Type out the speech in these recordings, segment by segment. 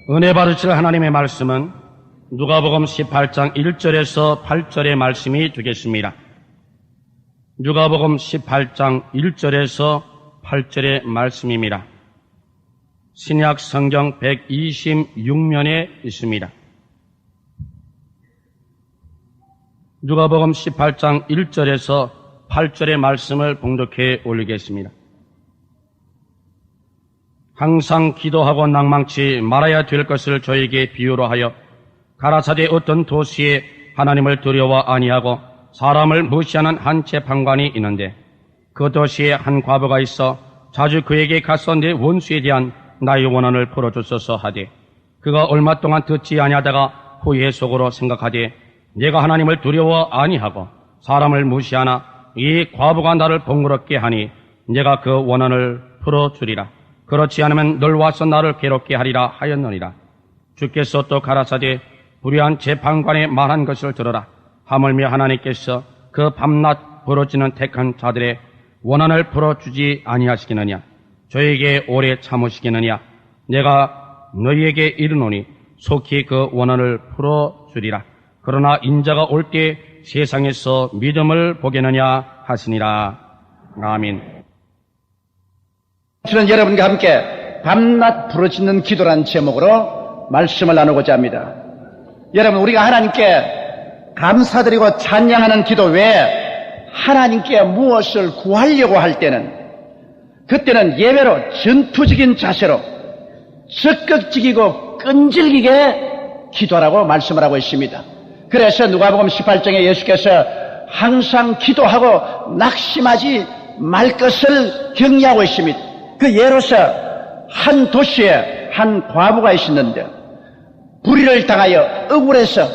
은혜 받으실 하나님의 말씀은 누가복음 18장 1절에서 8절의 말씀이 되겠습니다. 누가복음 18장 1절에서 8절의 말씀입니다. 신약 성경 126면에 있습니다. 누가복음 18장 1절에서 8절의 말씀을 봉독해 올리겠습니다. 항상 기도하고 낭망치 말아야 될 것을 저에게 비유로 하여 가라사대 어떤 도시에 하나님을 두려워 아니하고 사람을 무시하는 한 재판관이 있는데 그 도시에 한 과부가 있어 자주 그에게 가서 내 원수에 대한 나의 원한을 풀어주소서 하되 그가 얼마 동안 듣지 아니하다가 후에 속으로 생각하되 내가 하나님을 두려워 아니하고 사람을 무시하나 이 과부가 나를 번거롭게 하니 내가 그 원한을 풀어주리라. 그렇지 않으면 늘 와서 나를 괴롭게 하리라 하였느니라. 주께서 또 가라사대 불의한 재판관의 말한 것을 들어라. 하물며 하나님께서 그 밤낮 벌어지는 택한 자들의 원한을 풀어주지 아니하시겠느냐. 저에게 오래 참으시겠느냐. 내가 너희에게 이르노니 속히 그 원한을 풀어주리라. 그러나 인자가 올 때 세상에서 믿음을 보겠느냐 하시니라. 아멘. 저는 여러분과 함께 밤낮 부르짖는 기도란 제목으로 말씀을 나누고자 합니다. 여러분, 우리가 하나님께 감사드리고 찬양하는 기도 외에 하나님께 무엇을 구하려고 할 때는 그때는 예배로 전투적인 자세로 적극적이고 끈질기게 기도하라고 말씀을 하고 있습니다. 그래서 누가복음 18장에 예수께서 항상 기도하고 낙심하지 말 것을 격려하고 있습니다. 그 예로서 한 도시에 한 과부가 있었는데 불의를 당하여 억울해서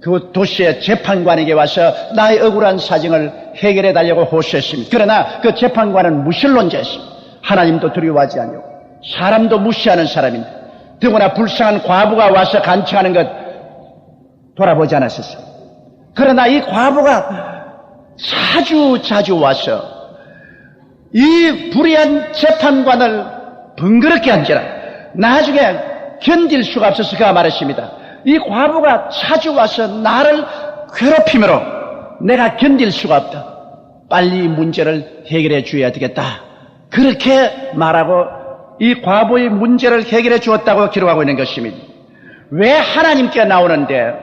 그 도시의 재판관에게 와서 나의 억울한 사정을 해결해 달라고 호소했습니다. 그러나 그 재판관은 무신론자였습니다. 하나님도 두려워하지 않고 사람도 무시하는 사람인데 더구나 불쌍한 과부가 와서 간청하는 것 돌아보지 않았었어요. 그러나 이 과부가 자주 와서 이 불의한 재판관을 번거롭게 한지라 나중에 견딜 수가 없어서 그가 말했습니다. 이 과부가 자주 와서 나를 괴롭힘으로 내가 견딜 수가 없다. 빨리 이 문제를 해결해 줘야 되겠다. 그렇게 말하고 이 과부의 문제를 해결해 주었다고 기록하고 있는 것입니다. 왜 하나님께 나오는데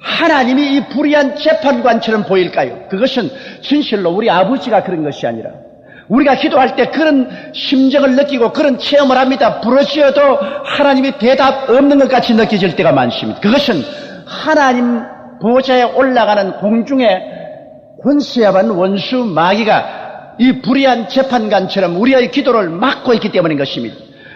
하나님이 이 불의한 재판관처럼 보일까요? 그것은 진실로 우리 아버지가 그런 것이 아니라 우리가 기도할 때 그런 심정을 느끼고 그런 체험을 합니다. 부르짖어도 하나님이 대답 없는 것 같이 느껴질 때가 많습니다. 그것은 하나님 보좌에 올라가는 공중의 권세와 받은 원수 마귀가 이 불의한 재판관처럼 우리의 기도를 막고 있기 때문인 것입니다.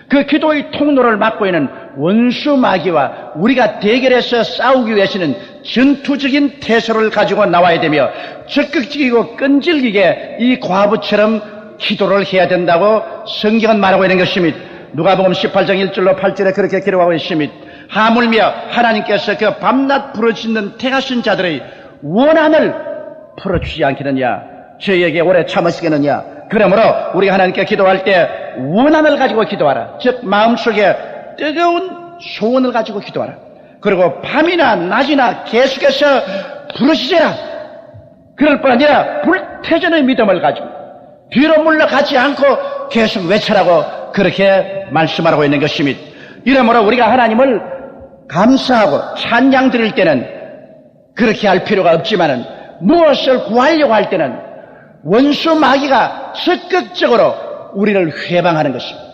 그 기도의 통로를 막고 있는 원수 마귀와 우리가 대결해서 싸우기 위해서는 전투적인 태세를 가지고 나와야 되며 적극적이고 끈질기게 이 과부처럼 기도를 해야 된다고 성경은 말하고 있는 것입니다. 누가복음 18장 1절로 8절에 그렇게 기록하고 있습니다. 하물며 하나님께서 그 밤낮 부르짖는 택하신 자들의 원한을 풀어주지 않겠느냐. 저희에게 오래 참으시겠느냐. 그러므로 우리가 하나님께 기도할 때 원한을 가지고 기도하라. 즉 마음속에 뜨거운 소원을 가지고 기도하라. 그리고 밤이나 낮이나 계속해서 부르짖어라. 그럴 뿐 아니라 불태전의 믿음을 가지고 뒤로 물러가지 않고 계속 외쳐라고 그렇게 말씀하고 있는 것입니다. 이러므로 우리가 하나님을 감사하고 찬양 드릴 때는 그렇게 할 필요가 없지만은 무엇을 구하려고 할 때는 원수 마귀가 적극적으로 우리를 회방하는 것입니다.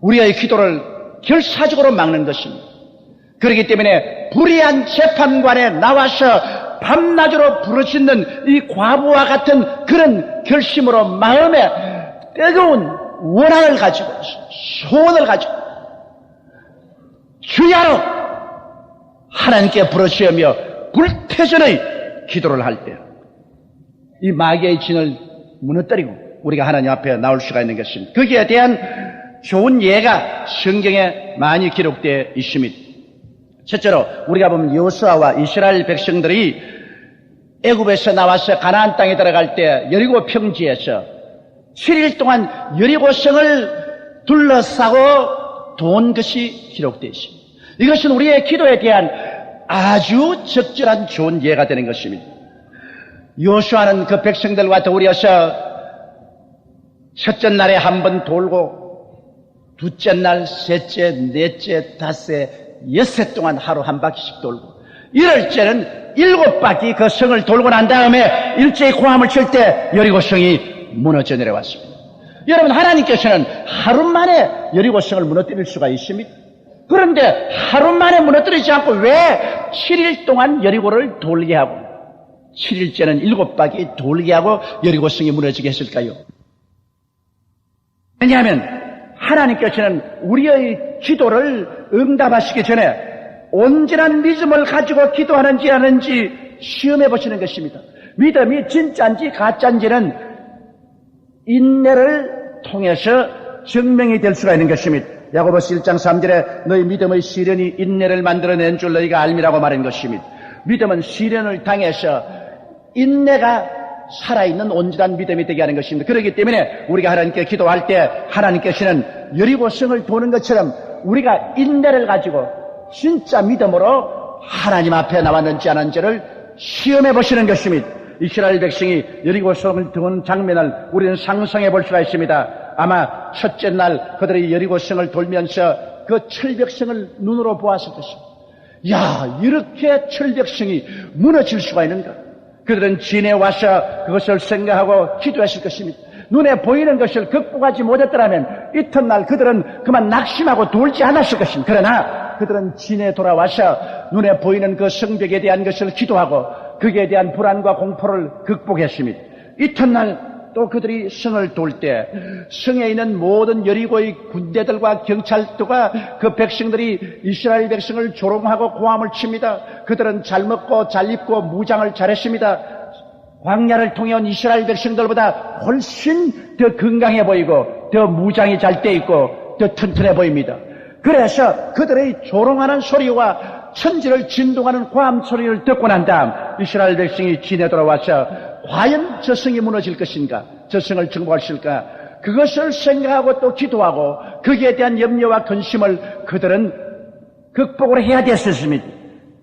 우리의 기도를 결사적으로 막는 것입니다. 그렇기 때문에 불의한 재판관에 나와서 밤낮으로 부르짖는 이 과부와 같은 그런 결심으로 마음에 뜨거운 원한을 가지고 소원을 가지고 주야로 하나님께 부르짖으며 불태전의 기도를 할 때 이 마귀의 진을 무너뜨리고 우리가 하나님 앞에 나올 수가 있는 것입니다. 거기에 대한 좋은 예가 성경에 많이 기록되어 있습니다. 첫째로 우리가 보면 여호수아와 이스라엘 백성들이 애굽에서 나와서 가나안 땅에 들어갈 때 여리고 평지에서 7일 동안 여리고성을 둘러싸고 돈 것이 기록되어 있습니다. 이것은 우리의 기도에 대한 아주 적절한 좋은 예가 되는 것입니다. 여호수아는 그 백성들과 더불어서 첫째 날에 한 번 돌고 둘째 날, 셋째, 넷째, 다섯째, 여섯 동안 하루 한 바퀴씩 돌고 일월째는 7바퀴 그 성을 돌고 난 다음에 일제히 고함을 칠 때 여리고성이 무너져 내려왔습니다. 여러분, 하나님께서는 하루 만에 여리고성을 무너뜨릴 수가 있습니다. 그런데 하루 만에 무너뜨리지 않고 왜 7일 동안 여리고를 돌게 하고 7일째는 7바퀴 돌게 하고 여리고성이 무너지게 했을까요? 왜냐하면 하나님께서는 우리의 기도를 응답하시기 전에 온전한 믿음을 가지고 기도하는지 아닌지 시험해 보시는 것입니다. 믿음이 진짜인지 가짜인지는 인내를 통해서 증명이 될 수가 있는 것입니다. 야고보서 1장 3절에 너희 믿음의 시련이 인내를 만들어낸 줄 너희가 알미라고 말한 것입니다. 믿음은 시련을 당해서 인내가 살아있는 온전한 믿음이 되게 하는 것입니다. 그렇기 때문에 우리가 하나님께 기도할 때 하나님께서는 여리고성을 도는 것처럼 우리가 인내를 가지고 진짜 믿음으로 하나님 앞에 나왔는지 안 왔는지를 시험해 보시는 것입니다. 이스라엘 백성이 여리고성을 도는 장면을 우리는 상상해 볼 수가 있습니다. 아마 첫째 날 그들이 여리고성을 돌면서 그 철벽성을 눈으로 보았을 것입니다. 야, 이렇게 철벽성이 무너질 수가 있는가? 그들은 진에 와서 그것을 생각하고 기도했을 것입니다. 눈에 보이는 것을 극복하지 못했더라면 이튿날 그들은 그만 낙심하고 돌지 않았을 것입니다. 그러나 그들은 진에 돌아와서 눈에 보이는 그 성벽에 대한 것을 기도하고 거기에 대한 불안과 공포를 극복했습니다. 이튿날 또 그들이 성을 돌 때 성에 있는 모든 여리고의 군대들과 경찰들과 그 백성들이 이스라엘 백성을 조롱하고 고함을 칩니다. 그들은 잘 먹고 잘 입고 무장을 잘했습니다. 광야를 통해 온 이스라엘 백성들보다 훨씬 더 건강해 보이고 더 무장이 잘 돼 있고 더 튼튼해 보입니다. 그래서 그들의 조롱하는 소리와 천지를 진동하는 고함 소리를 듣고 난 다음 이스라엘 백성이 진에 돌아와서 과연 저 성이 무너질 것인가? 저 성을 정복할 것인가? 그것을 생각하고 또 기도하고 거기에 대한 염려와 근심을 그들은 극복을 해야 됐었습니다.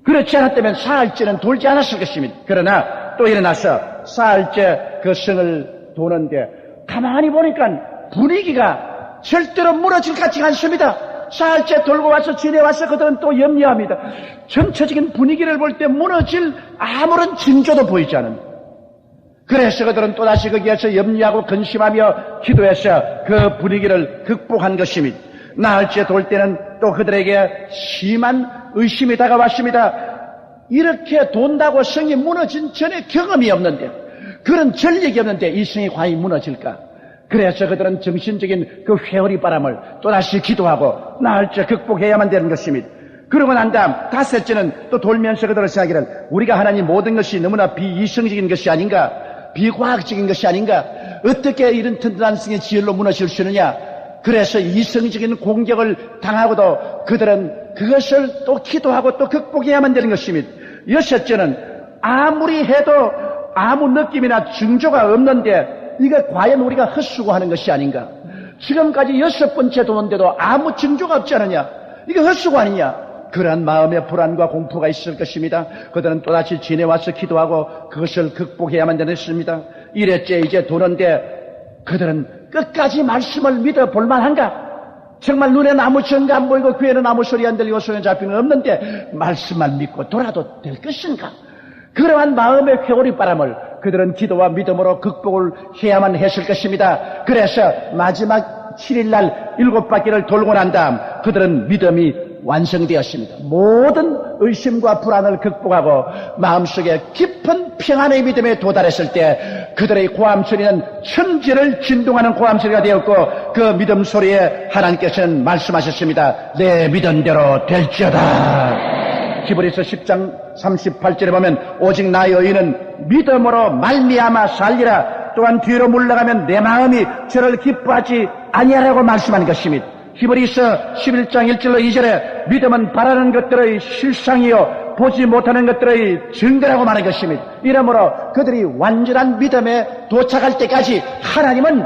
그렇지 않았다면 사흘째는 돌지 않았을 것입니다. 그러나 또 일어나서 사흘째 그 성을 도는데 가만히 보니까 분위기가 절대로 무너질 것 같지 않습니다. 사흘째 돌고 와서 지내와서 그들은 또 염려합니다. 전체적인 분위기를 볼 때 무너질 아무런 징조도 보이지 않습니다. 그래서 그들은 또다시 거기에서 염려하고 근심하며 기도해서 그 분위기를 극복한 것입니다. 나흘째 돌 때는 또 그들에게 심한 의심이 다가왔습니다. 이렇게 돈다고 성이 무너진 전에 경험이 없는데, 그런 전력이 없는데 이 성이 과연 무너질까? 그래서 그들은 정신적인 그 회오리 바람을 또다시 기도하고 나흘째 극복해야만 되는 것입니다. 그러고 난 다음 다섯째는 또 돌면서 그들을 생각하기를 우리가 하나님 모든 것이 너무나 비이성적인 것이 아닌가? 비과학적인 것이 아닌가? 어떻게 이런 튼튼한 성의 지열로 무너질 수 있느냐? 그래서 이성적인 공격을 당하고도 그들은 그것을 또 기도하고 또 극복해야만 되는 것입니다. 여섯째는 아무리 해도 아무 느낌이나 징조가 없는데 이게 과연 우리가 헛수고하는 것이 아닌가? 지금까지 6번째 도는데도 아무 징조가 없지 않느냐? 이게 헛수고 아니냐? 그러한 마음의 불안과 공포가 있을 것입니다. 그들은 또다시 지내와서 기도하고 그것을 극복해야만 되는 것입니다. 1회째 이제 도는데 그들은 끝까지 말씀을 믿어 볼만한가? 정말 눈에는 아무 증거 안 보이고 귀에는 아무 소리 안 들리고 손에 잡히는 없는데 말씀만 믿고 돌아도 될 것인가? 그러한 마음의 회오리 바람을 그들은 기도와 믿음으로 극복을 해야만 했을 것입니다. 그래서 마지막 7일날 7바퀴를 돌고 난 다음 그들은 믿음이 완성되었습니다. 모든 의심과 불안을 극복하고 마음속에 깊은 평안의 믿음에 도달했을 때 그들의 고함소리는 천지를 진동하는 고함소리가 되었고 그 믿음 소리에 하나님께서는 말씀하셨습니다. 내 믿음대로 될지어다. 히브리서 10장 38절에 보면 오직 나의 의인은 믿음으로 말미암아 살리라. 또한 뒤로 물러가면 내 마음이 저를 기뻐하지 아니하라고 말씀한 것입니다. 히브리서 11장 1절로 2절에 믿음은 바라는 것들의 실상이요 보지 못하는 것들의 증거라고 말한 것입니다. 이러므로 그들이 완전한 믿음에 도착할 때까지 하나님은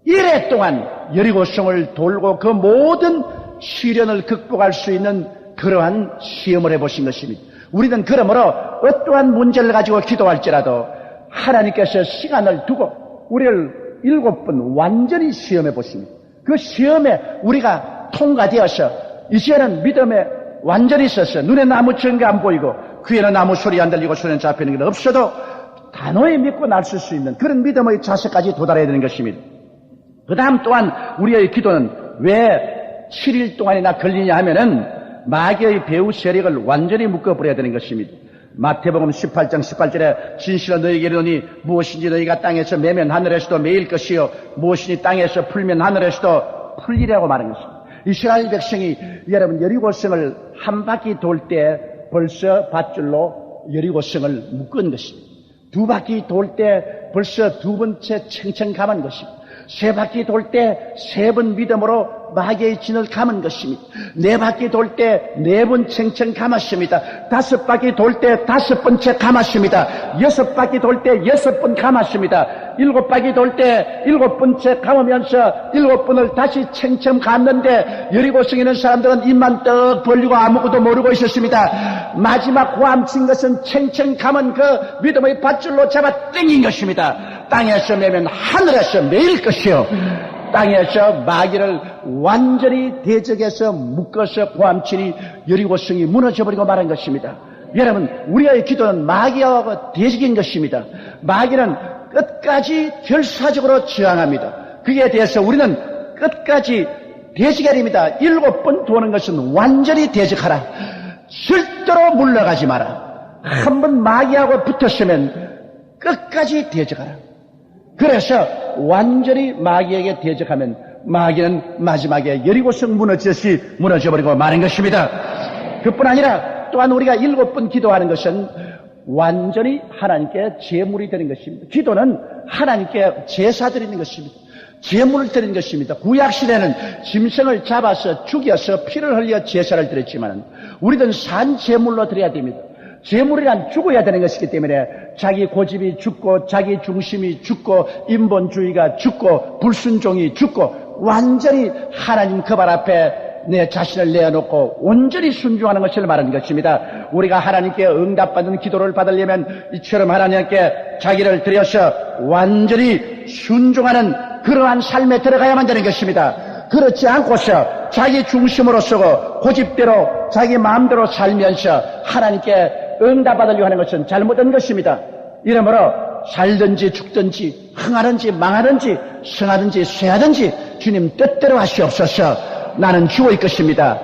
이래 동안 여리고성을 돌고 그 모든 시련을 극복할 수 있는 그러한 시험을 해보신 것입니다. 우리는 그러므로 어떠한 문제를 가지고 기도할지라도 하나님께서 시간을 두고 우리를 7번 완전히 시험해 보십니다. 그 시험에 우리가 통과되어서 이제는 믿음에 완전히 있어서 눈에 아무 증거 안 보이고 귀에는 아무 소리 안 들리고 손에 잡히는 게 없어도 단호히 믿고 나설 수 있는 그런 믿음의 자세까지 도달해야 되는 것입니다. 그 다음 또한 우리의 기도는 왜 7일 동안이나 걸리냐 하면은 마귀의 배후 세력을 완전히 묶어버려야 되는 것입니다. 마태복음 18장 18절에 진실로 너희에게 이르노니 무엇인지 너희가 땅에서 매면 하늘에서도 매일 것이요 무엇이니 땅에서 풀면 하늘에서도 풀리라고 말한 것입니다. 이스라엘 백성이 여러분 여리고성을 한 바퀴 돌 때 벌써 밧줄로 여리고성을 묶은 것입니다. 2바퀴 돌 때 벌써 2번째 챙챙 감은 것입니다. 3바퀴 돌 때 3번 믿음으로 마귀의 진을 감은 것입니다. 4바퀴 돌 때 4번 챙챙 감았습니다. 5바퀴 돌 때 5번째 감았습니다. 6바퀴 돌 때 6번 감았습니다. 7바퀴 돌 때 7번째 감으면서 7번을 다시 챙챙 감는데 여리고성에 있는 사람들은 입만 떡 벌리고 아무것도 모르고 있었습니다. 마지막 고함친 것은 챙챙 감은 그 믿음의 밧줄로 잡아 당긴 것입니다. 땅에서 매면 하늘에서 매일 것이요 땅에서 마귀를 완전히 대적해서 묶어서 고함치니 여리고성이 무너져버리고 말한 것입니다. 여러분 우리의 기도는 마귀하고 대적인 것입니다. 마귀는 끝까지 결사적으로 저항합니다. 그에 대해서 우리는 끝까지 대적해야 됩니다. 7번 도는 것은 완전히 대적하라. 절대로 물러가지 마라. 한번 마귀하고 붙었으면 끝까지 대적하라. 그래서 완전히 마귀에게 대적하면 마귀는 마지막에 여리고성 무너지듯이 무너져버리고 마는 것입니다. 그뿐 아니라 또한 우리가 7번 기도하는 것은 완전히 하나님께 제물이 되는 것입니다. 기도는 하나님께 제사 드리는 것입니다. 제물을 드리는 것입니다. 구약시대는 짐승을 잡아서 죽여서 피를 흘려 제사를 드렸지만 우리는 산 제물로 드려야 됩니다. 제물이란 죽어야 되는 것이기 때문에 자기 고집이 죽고 자기 중심이 죽고 인본주의가 죽고 불순종이 죽고 완전히 하나님 그 발 앞에 내 자신을 내어놓고 온전히 순종하는 것을 말하는 것입니다. 우리가 하나님께 응답받는 기도를 받으려면 이처럼 하나님께 자기를 들여서 완전히 순종하는 그러한 삶에 들어가야만 되는 것입니다. 그렇지 않고서 자기 중심으로 쓰고 고집대로 자기 마음대로 살면서 하나님께 응답받으려고 하는 것은 잘못된 것입니다. 이러므로 살든지 죽든지 흥하든지 망하든지 성하든지 쇠하든지 주님 뜻대로 하시옵소서. 나는 죽을 것입니다.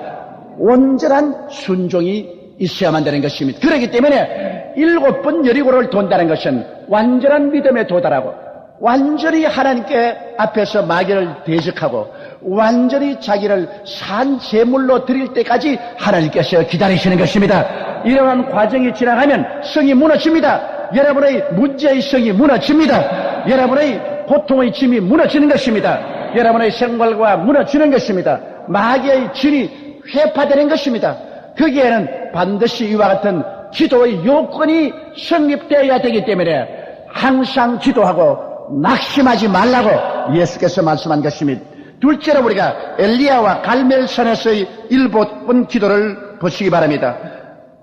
온전한 순종이 있어야만 되는 것입니다. 그렇기 때문에 7번 여리고를 돈다는 것은 완전한 믿음에 도달하고 완전히 하나님께 앞에서 마귀를 대적하고 완전히 자기를 산 제물로 드릴 때까지 하나님께서 기다리시는 것입니다. 이러한 과정이 지나가면 성이 무너집니다. 여러분의 문제의 성이 무너집니다. 여러분의 고통의 짐이 무너지는 것입니다. 여러분의 생활과 무너지는 것입니다. 마귀의 진이 회파되는 것입니다. 거기에는 반드시 이와 같은 기도의 요건이 성립되어야 되기 때문에 항상 기도하고 낙심하지 말라고 예수께서 말씀한 것입니다. 둘째로 우리가 엘리야와 갈멜산에서의 7번 기도를 보시기 바랍니다.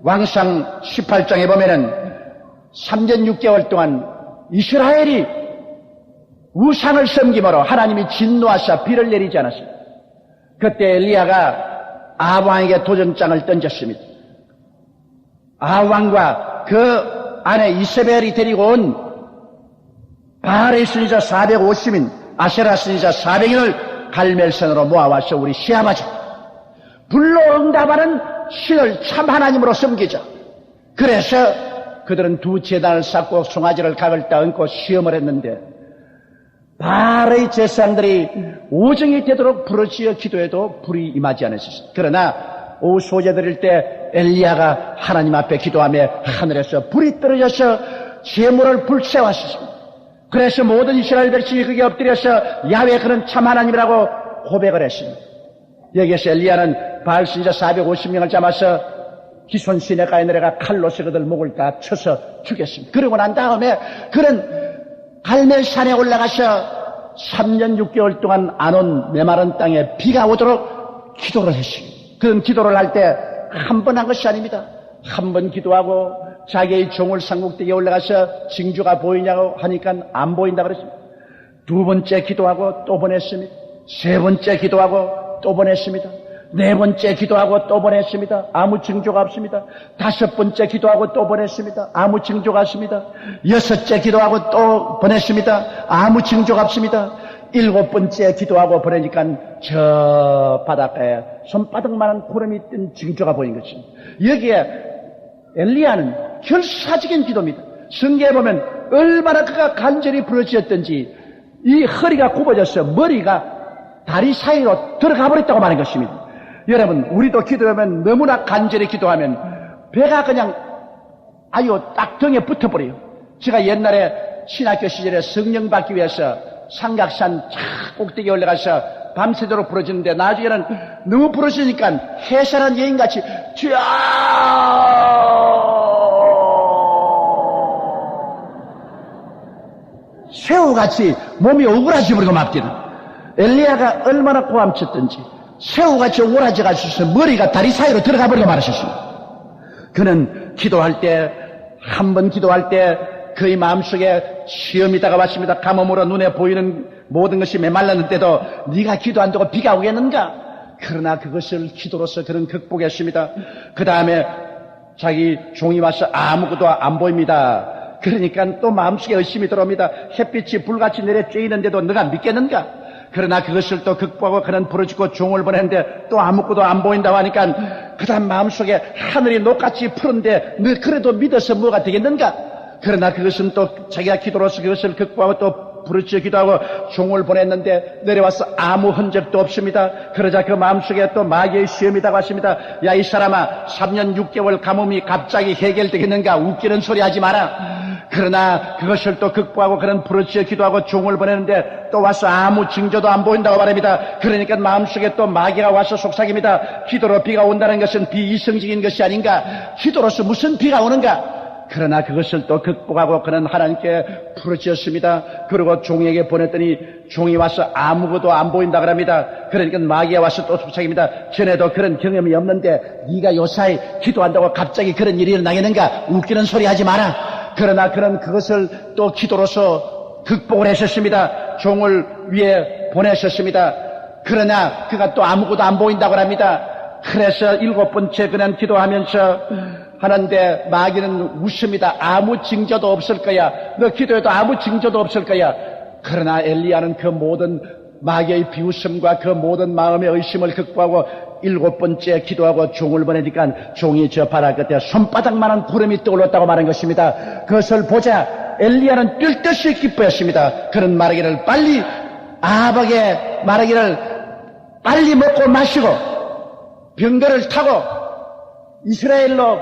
왕상 18장에 보면은 3년 6개월 동안 이스라엘이 우상을 섬김으로 하나님이 진노하사 비를 내리지 않았습니다. 그때 엘리야가 아합왕에게 도전장을 던졌습니다. 아합왕과 그 아내 이세벨이 데리고 온 바알의 선지자 450인 아세라 선지자 400인을 갈멜산으로 모아와서 우리 시험하자. 불로 응답하는 신을 참 하나님으로 섬기자. 그래서 그들은 2 제단을 쌓고 송아지를 각을 따 얹고 시험을 했는데 바알의 제사장들이 오정이 되도록 부르짖어 기도해도 불이 임하지 않았습니다. 그러나 오후 소재 드릴 때 엘리야가 하나님 앞에 기도하며 하늘에서 불이 떨어져서 제물을 불새웠습니다. 그래서 모든 이스라엘 백성이 그게 엎드려서 야훼 그는 참 하나님이라고 고백을 했습니다. 여기에서 엘리야는 바알 선지자 450명을 잡아서 기손 시내가에 내려가 칼로서 그들 목을 다 쳐서 죽였습니다. 그러고 난 다음에 그는 갈멜산에 올라가서 3년 6개월 동안 안 온 메마른 땅에 비가 오도록 기도를 했습니다. 그런 기도를 할 때 한 번 한 것이 아닙니다. 한 번 기도하고 자기의 종을 상국대에 올라가서 징조가 보이냐고 하니까 안 보인다 그랬습니다. 두 번째 기도하고 또 보냈습니다. 세 번째 기도하고 또 보냈습니다. 네 번째 기도하고 또 보냈습니다. 아무 징조가 없습니다. 다섯 번째 기도하고 또 보냈습니다. 아무 징조가 없습니다. 여섯째 기도하고 또 보냈습니다. 아무 징조가 없습니다. 일곱 번째 기도하고 보내니까 저 바닷가에 손바닥만한 구름이 뜬 징조가 보인 것입니다. 여기에 엘리야는 결사적인 기도입니다. 성경에 보면 얼마나 그가 간절히 부르짖었던지 이 허리가 굽어져서 머리가 다리 사이로 들어가 버렸다고 말하는 것입니다. 여러분, 우리도 기도하면 너무나 간절히 기도하면 배가 그냥 아유 딱 등에 붙어버려요. 제가 옛날에 신학교 시절에 성령 받기 위해서 삼각산 쫙 꼭대기에 올라가서 밤새도록 부러지는데 나중에는 너무 부러지니까 해산한 여인같이 쫙 새우같이 몸이 오그라져 버리고 막기는 엘리야가 얼마나 고함쳤던지 새우같이 오그라져가지고 머리가 다리 사이로 들어가 버리고 말하셨습니다. 그는 기도할 때 한 번 기도할 때 그의 마음속에 시험이 다가왔습니다. 가뭄으로 눈에 보이는 모든 것이 메말랐는데도 네가 기도 안 되고 비가 오겠는가? 그러나 그것을 기도로서 그는 극복했습니다. 그 다음에 자기 종이 와서 아무것도 안 보입니다. 그러니까 또 마음속에 의심이 들어옵니다. 햇빛이 불같이 내려 쬐이는데도 너가 믿겠는가? 그러나 그것을 또 극복하고 그는 부르짖고 종을 보냈는데 또 아무것도 안 보인다고 하니까 그 다음 마음속에 하늘이 녹같이 푸른데 너 그래도 믿어서 뭐가 되겠는가? 그러나 그것은 또 자기가 기도로서 그것을 극복하고 또 부르짖어 기도하고 종을 보냈는데 내려와서 아무 흔적도 없습니다. 그러자 그 마음속에 또 마귀의 시험이 다가왔습니다. 야, 이 사람아, 3년 6개월 가뭄이 갑자기 해결되겠는가? 웃기는 소리 하지 마라. 그러나 그것을 또 극복하고 그는 부르짖어 기도하고 종을 보내는데 또 와서 아무 징조도 안 보인다고 말합니다. 그러니까 마음속에 또 마귀가 와서 속삭입니다. 기도로 비가 온다는 것은 비이성적인 것이 아닌가? 기도로서 무슨 비가 오는가? 그러나 그것을 또 극복하고 그는 하나님께 부르짖었습니다. 그리고 종에게 보냈더니 종이 와서 아무것도 안 보인다 그럽니다. 그러니까 마귀가 와서 또 속삭입니다. 전에도 그런 경험이 없는데 네가 요사이 기도한다고 갑자기 그런 일이 일어나겠는가? 웃기는 소리 하지 마라. 그러나 그는 그것을 또 기도로서 극복을 했었습니다. 종을 위해 보내셨습니다. 그러나 그가 또 아무것도 안 보인다고 합니다. 그래서 일곱 번째 그는 기도하면서 하는데 마귀는 웃습니다. 아무 징조도 없을 거야. 너 기도해도 아무 징조도 없을 거야. 그러나 엘리야는 그 모든 마귀의 비웃음과 그 모든 마음의 의심을 극복하고 일곱 번째 기도하고 종을 보내니까 종이 저 바다 끝에 손바닥만한 구름이 떠올랐다고 말한 것입니다. 그것을 보자 엘리야는 뛸 듯이 기뻐했습니다. 그는 말하기를 빨리 아합에게 말하기를 빨리 먹고 마시고 병거를 타고 이스라엘로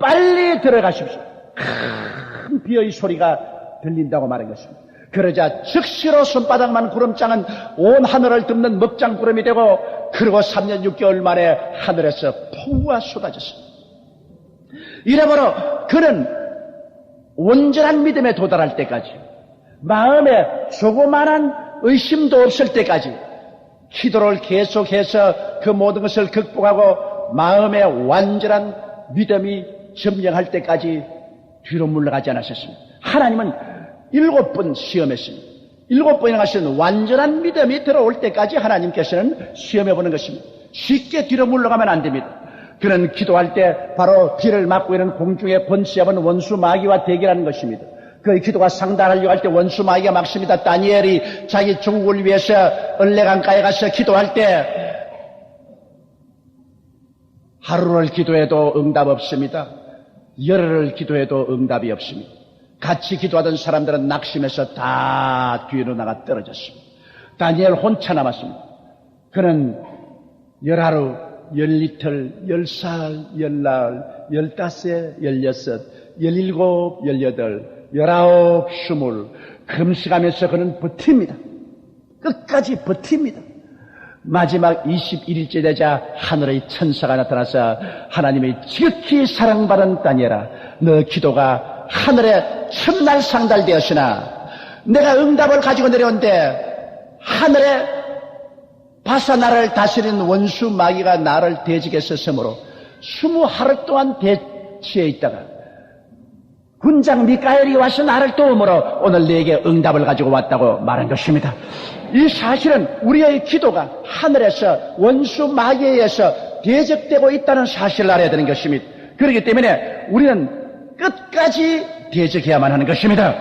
빨리 들어가십시오. 큰 비의 소리가 들린다고 말한 것입니다. 그러자 즉시로 손바닥만 구름장은 온 하늘을 덮는 먹장 구름이 되고 그리고 3년 6개월 만에 하늘에서 폭우가 쏟아졌습니다. 이러므로 그는 온전한 믿음에 도달할 때까지 마음에 조그만한 의심도 없을 때까지 기도를 계속해서 그 모든 것을 극복하고 마음에 완전한 믿음이 점령할 때까지 뒤로 물러가지 않았습니다. 하나님은 7번 시험했습니다. 7번이나 하시는 완전한 믿음이 들어올 때까지 하나님께서는 시험해보는 것입니다. 쉽게 뒤로 물러가면 안 됩니다. 그는 기도할 때 바로 비를 맞고 있는 공중에 권세하는 원수 마귀와 대결하는 것입니다. 그 기도가 상달하려고 할 때 원수 마귀가 막습니다. 다니엘이 자기 조국을 위해서 얼레강가에 가서 기도할 때 하루를 기도해도 응답 없습니다. 열흘을 기도해도 응답이 없습니다. 같이 기도하던 사람들은 낙심해서 다 뒤로 나가 떨어졌습니다. 다니엘 혼자 남았습니다. 그는 10하루, 10이틀, 10살, 10날, 15, 16, 17, 18, 19, 20 금식하면서 그는 버팁니다. 끝까지 버팁니다. 마지막 21일째 되자 하늘의 천사가 나타나서 하나님의 지극히 사랑받은 다니엘아, 너 기도가 하늘에 첫날 상달되었으나 내가 응답을 가지고 내려온데 하늘에 바사 나라를 다스리는 원수 마귀가 나를 대적에 서으므로 20하루 동안 대치해 있다가 군장 미카엘이 와서 나를 도우므로 오늘 내게 응답을 가지고 왔다고 말한 것입니다. 이 사실은 우리의 기도가 하늘에서 원수 마귀에 의해서 대적되고 있다는 사실을 알아야 되는 것입니다. 그렇기 때문에 우리는 끝까지 대적해야만 하는 것입니다.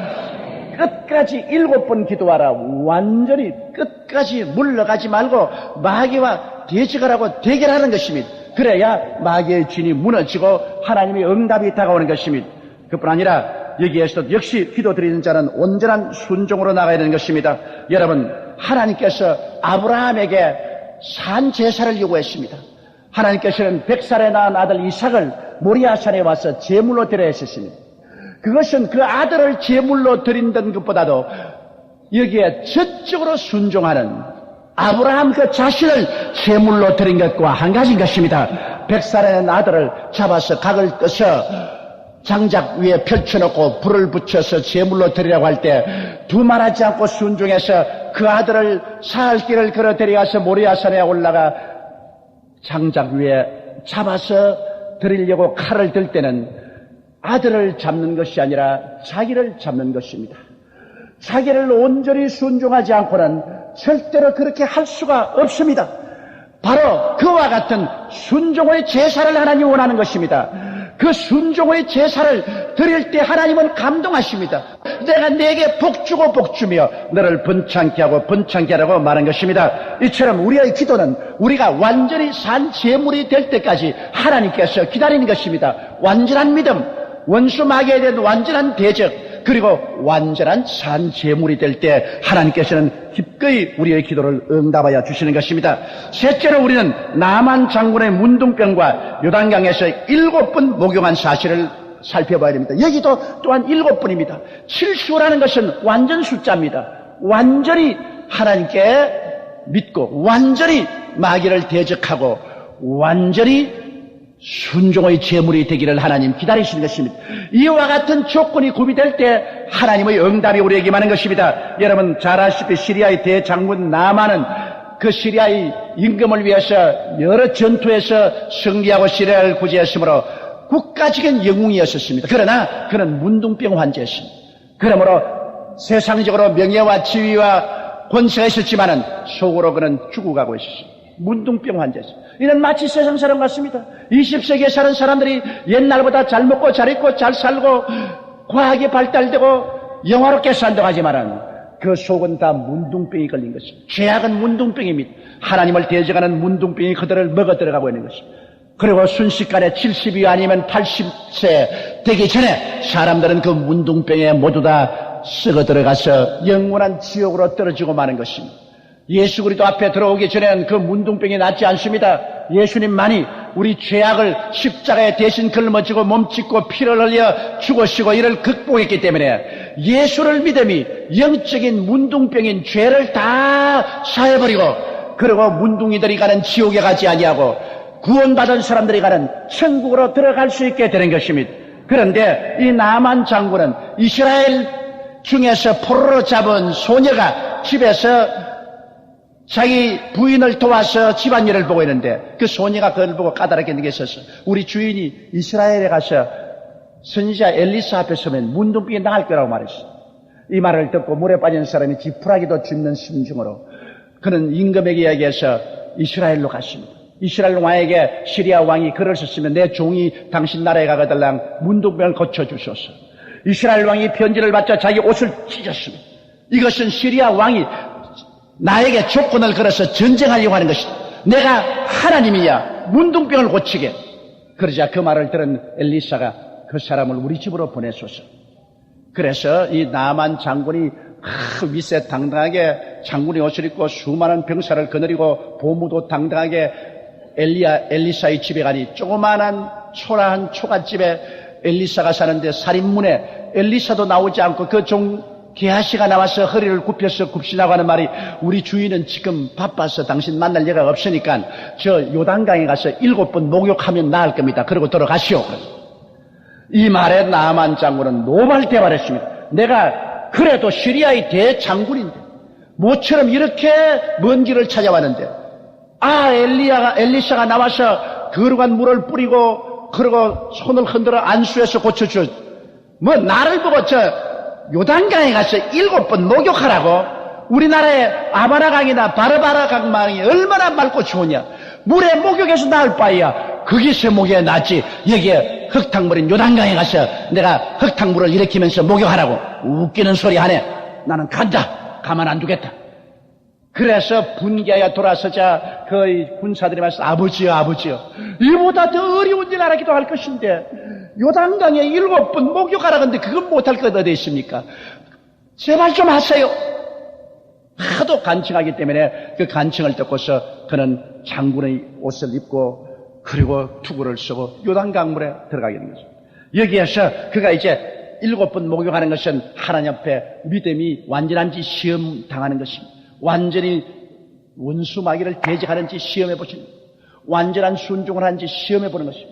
끝까지 7번 기도하라. 완전히 끝까지 물러가지 말고 마귀와 대적하라고 대결하는 것입니다. 그래야 마귀의 진이 무너지고 하나님의 응답이 다가오는 것입니다. 그뿐 아니라 여기에서도 역시 기도드리는 자는 온전한 순종으로 나가야 되는 것입니다. 여러분, 하나님께서 아브라함에게 산 제사를 요구했습니다. 하나님께서는 100살에 낳은 아들 이삭을 모리아산에 와서 제물로 드려야 했습니다. 그것은 그 아들을 제물로 드린다는 것보다도 여기에 전적으로 순종하는 아브라함 그 자신을 제물로 드린 것과 한 가지인 것입니다. 100살에 낳은 아들을 잡아서 각을 떠서 장작 위에 펼쳐놓고 불을 붙여서 제물로 드리라고 할 때 두말하지 않고 순종해서 그 아들을 사흘 길을 걸어 데려가서 모리아산에 올라가 장작 위에 잡아서 드리려고 칼을 들 때는 아들을 잡는 것이 아니라 자기를 잡는 것입니다. 자기를 온전히 순종하지 않고는 절대로 그렇게 할 수가 없습니다. 바로 그와 같은 순종의 제사를 하나님이 원하는 것입니다. 그 순종의 제사를 드릴 때 하나님은 감동하십니다. 내가 내게 복주고 복주며 너를 번창케 하고 번창케 하라고 말한 것입니다. 이처럼 우리의 기도는 우리가 완전히 산 제물이 될 때까지 하나님께서 기다리는 것입니다. 완전한 믿음, 원수 마귀에 대한 완전한 대적, 그리고 완전한 산 제물이 될 때 하나님께서는 기꺼이 우리의 기도를 응답하여 주시는 것입니다. 셋째로 우리는 나만 장군의 문둥병과 요단강에서 7번 목용한 사실을 살펴봐야 됩니다. 여기도 또한 7번입니다. 7수라는 것은 완전 숫자입니다. 완전히 하나님께 믿고 완전히 마귀를 대적하고 완전히 순종의 제물이 되기를 하나님 기다리시는 것입니다. 이와 같은 조건이 구비될 때 하나님의 응답이 우리에게 임하는 것입니다. 여러분 잘 아시다시피 시리아의 대장군 나만은 그 시리아의 임금을 위해서 여러 전투에서 승리하고 시리아를 구제했으므로 국가적인 영웅이었습니다. 그러나 그는 문둥병 환자였습니다. 그러므로 세상적으로 명예와 지위와 권세가 있었지만은 속으로 그는 죽어가고 있었습니다. 문둥병 환자였습니다. 이는 마치 세상 사람 같습니다. 20세기에 사는 사람들이 옛날보다 잘 먹고 잘 입고 잘 살고 과학이 발달되고 영화롭게 산다고 하지만은 그 속은 다 문둥병이 걸린 것입니다. 죄악은 문둥병입니다. 하나님을 대적하는 문둥병이 그들을 먹어 들어가고 있는 것입니다. 그리고 순식간에 70이 아니면 80세 되기 전에 사람들은 그 문둥병에 모두 다 썩어 들어가서 영원한 지옥으로 떨어지고 마는 것입니다. 예수 그리스도 앞에 들어오기 전에는 그 문둥병이 낫지 않습니다. 예수님만이 우리 죄악을 십자가에 대신 걸머지고 몸짓고 피를 흘려 죽으시고 이를 극복했기 때문에 예수를 믿음이 영적인 문둥병인 죄를 다 사해버리고 그리고 문둥이들이 가는 지옥에 가지 아니하고 구원받은 사람들이 가는 천국으로 들어갈 수 있게 되는 것입니다. 그런데 이 나만 장군은 이스라엘 중에서 포로로 잡은 소녀가 집에서 자기 부인을 도와서 집안일을 보고 있는데 그 소녀가 그걸 보고 까다롭게 느꼈었어. 우리 주인이 이스라엘에 가서 선지자 엘리사 앞에 서면 문둥병이 나을 거라고 말했어. 이 말을 듣고 물에 빠진 사람이 지푸라기도 줍는 심중으로 그는 임금에게 이야기해서 이스라엘로 갔습니다. 이스라엘 왕에게 시리아 왕이 글을 썼으면 내 종이 당신 나라에 가거들랑 문둥병을 고쳐주소서. 이스라엘 왕이 편지를 받자 자기 옷을 찢었습니다. 이것은 시리아 왕이 나에게 조건을 걸어서 전쟁하려고 하는 것이다. 내가 하나님이야. 문둥병을 고치게. 그러자 그 말을 들은 엘리사가 그 사람을 우리 집으로 보내소서. 그래서 이 나만 장군이 위세당당하게 장군의 옷을 입고 수많은 병사를 거느리고 보무도 당당하게 엘리사의 집에 가니 조그마한 초라한 초가집에 엘리사가 사는데 살인문에 엘리사도 나오지 않고 그 게하시가 나와서 허리를 굽혀서 굽시라고 하는 말이 우리 주인은 지금 바빠서 당신 만날 여가가 없으니까 저 요단강에 가서 7번 목욕하면 나을 겁니다. 그러고 돌아가시오. 이 말에 나만 장군은 노발대발했습니다. 내가 그래도 시리아의 대장군인데 모처럼 이렇게 먼 길을 찾아왔는데, 엘리샤가 나와서 거룩한 물을 뿌리고, 그러고 손을 흔들어 안수해서 고쳐줘. 뭐, 나를 보고 요단강에 가서 7번 목욕하라고? 우리나라의 아바라강이나 바르바라 강망이 얼마나 맑고 좋으냐? 물에 목욕해서 나을 바에야 거기서 목욕해 낫지. 여기에 흙탕물인 요단강에 가서 내가 흙탕물을 일으키면서 목욕하라고? 웃기는 소리 하네. 나는 간다. 가만 안 두겠다. 그래서 분개하여 돌아서자 그 군사들이 말씀, 아버지요. 이보다 더 어려운 일 하기도 할 것인데 요단강에 7번 목욕하라 근데 그건 못할 것 어디 있습니까? 제발 좀 하세요. 하도 간청하기 때문에 그 간청을 듣고서 그는 장군의 옷을 입고 그리고 투구를 쓰고 요단강물에 들어가게 된 것입니다. 여기에서 그가 이제 7번 목욕하는 것은 하나님 앞에 믿음이 완전한지 시험 당하는 것입니다. 완전히 원수 마귀를 대적하는지 시험해 보십니다. 완전한 순종을 하는지 시험해 보는 것입니다.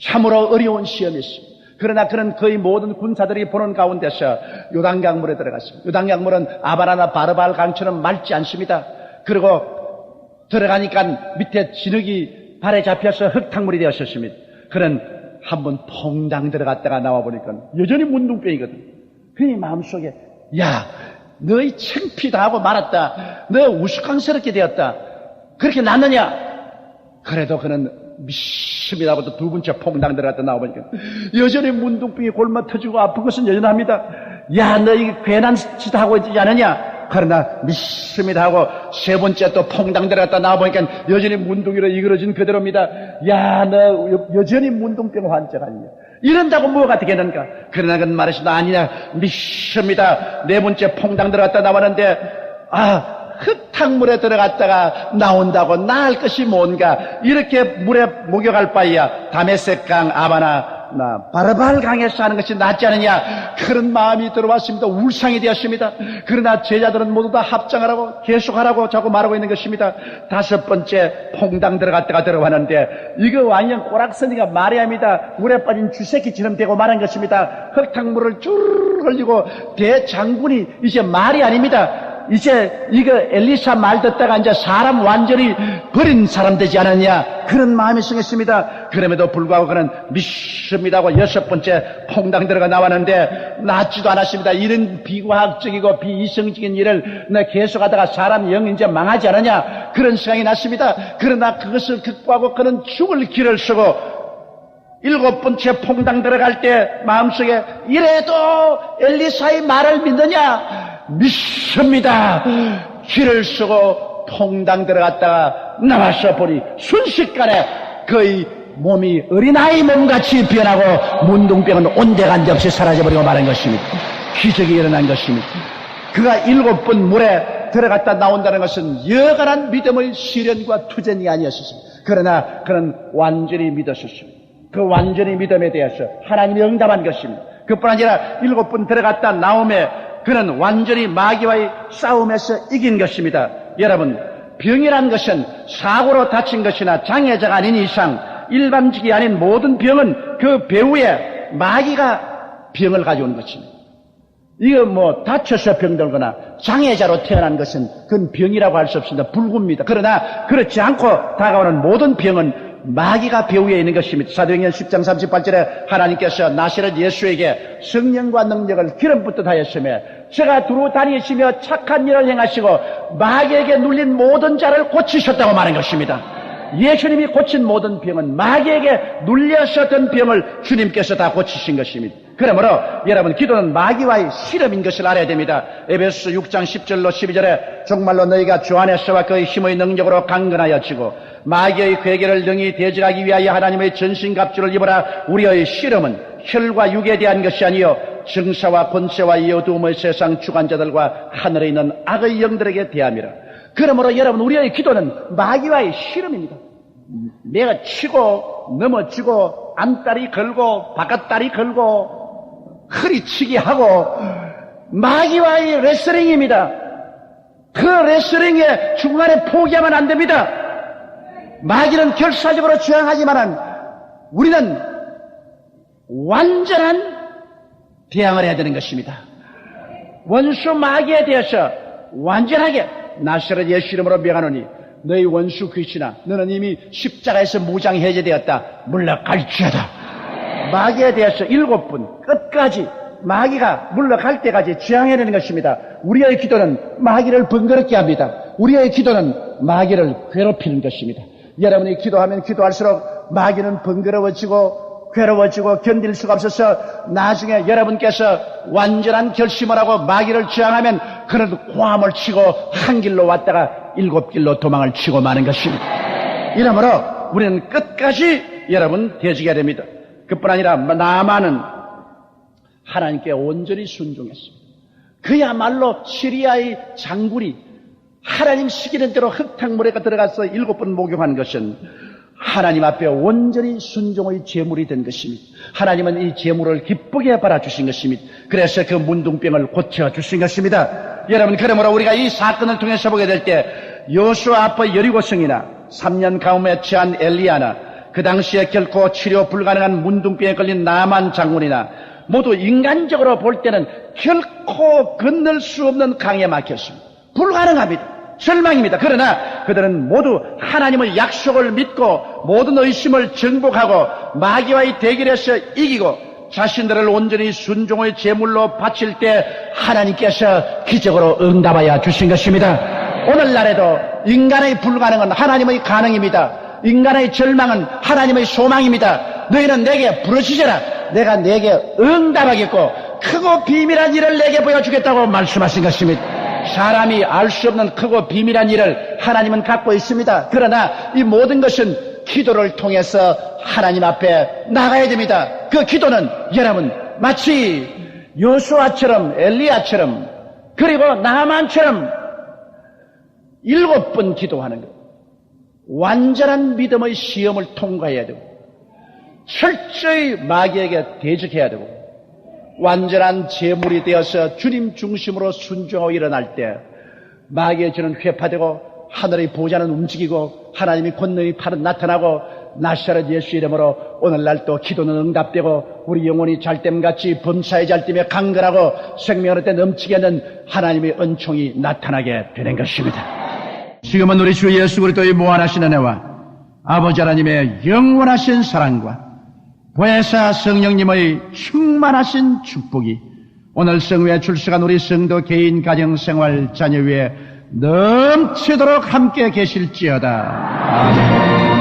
참으로 어려운 시험이었습니다. 그러나 그는 거의 모든 군사들이 보는 가운데서 요단강물에 들어갔습니다. 요단강물은 아바라나 바르바알 강처럼 맑지 않습니다. 그리고 들어가니까 밑에 진흙이 발에 잡혀서 흙탕물이 되었었습니다. 그는 한번 퐁당 들어갔다가 나와보니까 여전히 문둥병이거든. 그의 마음속에 너희 창피다 하고 말았다. 너 우스꽝스럽게 되었다. 그렇게 났느냐? 그래도 그는 믿습니다고 또 두 번째 퐁당 들어갔다 나와보니까 여전히 문둥병이 골마 터지고 아픈 것은 여전합니다. 너희 괜한 짓 하고 있지 않느냐? 그러나 믿습니다 하고 세 번째 또 퐁당 들어갔다 나와보니까 여전히 문둥이로 이그러진 그대로입니다. 너 여전히 문둥병 환자가 아니냐? 이런다고 뭐가 되겠는가? 그러나 그는 말했습니다. 아니냐, 믿습니다. 네 번째 퐁당 들어갔다 나왔는데 흙탕물에 들어갔다가 나온다고 나을 것이 뭔가? 이렇게 물에 목욕할 바에야 다메섹강, 아바나, 바르바알 강에서 하는 것이 낫지 않느냐? 그런 마음이 들어왔습니다. 울상이 되었습니다. 그러나 제자들은 모두 다 합장하라고 계속하라고 자꾸 말하고 있는 것입니다. 다섯 번째 퐁당 들어갔다가 들어왔는데 이거 완전 꼬락서니가 마리아입니다. 물에 빠진 쥐새끼처럼 되고 말한 것입니다. 흙탕물을 쭉 흘리고 대장군이 이제 말이 아닙니다. 이제 이거 엘리사 말 듣다가 이제 사람 완전히 버린 사람 되지 않았냐? 그런 마음이 생겼습니다. 그럼에도 불구하고 그는 믿습니다고 여섯 번째 퐁당 들어가 나왔는데 낫지도 않았습니다. 이런 비과학적이고 비이성적인 일을 계속하다가 사람 영 이제 망하지 않느냐? 그런 생각이 났습니다. 그러나 그것을 극복하고 그는 죽을 길을 쓰고 7번째 퐁당 들어갈 때 마음속에 이래도 엘리사의 말을 믿느냐? 믿습니다. 길을 쓰고 퐁당 들어갔다가 나와서 보니 순식간에 그의 몸이 어린아이 몸같이 변하고 문둥병은 온데간데 없이 사라져버리고 말한 것입니다. 기적이 일어난 것입니다. 그가 7번 물에 들어갔다 나온다는 것은 여간한 믿음의 시련과 투전이 아니었습니다. 그러나 그는 완전히 믿었었습니다. 그 완전히 믿음에 대해서 하나님이 응답한 것입니다. 그뿐 아니라 7번 들어갔다 나오매 그는 완전히 마귀와의 싸움에서 이긴 것입니다. 여러분, 병이란 것은 사고로 다친 것이나 장애자가 아닌 이상 일반직이 아닌 모든 병은 그 배후에 마귀가 병을 가져온 것입니다. 이거 다쳐서 병들거나 장애자로 태어난 것은 그건 병이라고 할 수 없습니다. 불구입니다. 그러나 그렇지 않고 다가오는 모든 병은 마귀가 배후에 있는 것입니다. 사도행전 10장 38절에 하나님께서 나사렛 예수에게 성령과 능력을 기름 붓듯 하였으며 저가 두루 다니시며 착한 일을 행하시고 마귀에게 눌린 모든 자를 고치셨다고 말한 것입니다. 예수님이 고친 모든 병은 마귀에게 눌렸었던 병을 주님께서 다 고치신 것입니다. 그러므로 여러분, 기도는 마귀와의 실험인 것을 알아야 됩니다. 에베소서 6장 10절로 12절에 정말로 너희가 주 안에서와 그의 힘의 능력으로 강건하여지고 마귀의 괴계를 능히 대적하기 위하여 하나님의 전신갑주를 입어라. 우리의 실험은 혈과 육에 대한 것이 아니요 정사와 권세와 이 어두움의 세상 주관자들과 하늘에 있는 악의 영들에게 대함이라. 그러므로 여러분, 우리의 기도는 마귀와의 실험입니다. 내가 치고 넘어지고 안다리 걸고 바깥다리 걸고 허리치기 하고 마귀와의 레슬링입니다. 그 레슬링에 중간에 포기하면 안 됩니다. 마귀는 결사적으로 저항하지만 우리는 완전한 대항을 해야 되는 것입니다. 원수 마귀에 대해서 완전하게 나사렛 예수 이름으로 명하노니 너희 원수 귀신아 너는 이미 십자가에서 무장 해제되었다. 물러갈지어다. 마귀에 대해서 7번 끝까지 마귀가 물러갈 때까지 저항해야 되는 것입니다. 우리의 기도는 마귀를 번거롭게 합니다. 우리의 기도는 마귀를 괴롭히는 것입니다. 여러분이 기도하면 기도할수록 마귀는 번거로워지고 괴로워지고 견딜 수가 없어서 나중에 여러분께서 완전한 결심을 하고 마귀를 저항하면 그는 고함을 치고 한 길로 왔다가 7길로 도망을 치고 마는 것입니다. 이러므로 우리는 끝까지 여러분 대적해야 됩니다. 그뿐 아니라 나아만은 하나님께 온전히 순종했습니다. 그야말로 시리아의 장군이 하나님 시키는 대로 흙탕물에 들어가서 7번 목욕하는 것은 하나님 앞에 온전히 순종의 제물이 된 것입니다. 하나님은 이 제물을 기쁘게 바라주신 것입니다. 그래서 그 문둥병을 고쳐주신 것입니다. 여러분, 그러므로 우리가 이 사건을 통해서 보게 될 때 여호수아 앞의 여리고성이나 3년 가뭄에 처한 엘리야나 그 당시에 결코 치료 불가능한 문둥병에 걸린 나만 장군이나 모두 인간적으로 볼 때는 결코 건널 수 없는 강에 막혔습니다. 불가능합니다. 절망입니다. 그러나 그들은 모두 하나님의 약속을 믿고 모든 의심을 정복하고 마귀와의 대결에서 이기고 자신들을 온전히 순종의 제물로 바칠 때 하나님께서 기적으로 응답하여 주신 것입니다. 오늘날에도 인간의 불가능은 하나님의 가능입니다. 인간의 절망은 하나님의 소망입니다. 너희는 내게 부르짖어라. 내가 내게 응답하겠고 크고 비밀한 일을 내게 보여주겠다고 말씀하신 것입니다. 사람이 알 수 없는 크고 비밀한 일을 하나님은 갖고 있습니다. 그러나 이 모든 것은 기도를 통해서 하나님 앞에 나가야 됩니다. 그 기도는 여러분 마치 여호수아처럼 엘리야처럼 그리고 나만처럼 7번 기도하는 것. 완전한 믿음의 시험을 통과해야 되고 철저히 마귀에게 대적해야 되고 완전한 제물이 되어서 주님 중심으로 순종하고 일어날 때 마귀의 죄는 회파되고 하늘의 보좌는 움직이고 하나님의 권능의 팔은 나타나고 나사렛 예수 이름으로 오늘날 또 기도는 응답되고 우리 영혼이 잘됨같이 범사에 잘됨에 강건하고 생명을 때 넘치게 하는 하나님의 은총이 나타나게 되는 것입니다. 지금은 우리 주 예수 그리스도의 무한하신 은혜와 아버지 하나님의 영원하신 사랑과 보혜사 성령님의 충만하신 축복이 오늘 성회에 출석한 우리 성도 개인 가정생활 자녀 위에 넘치도록 함께 계실지어다. 아멘.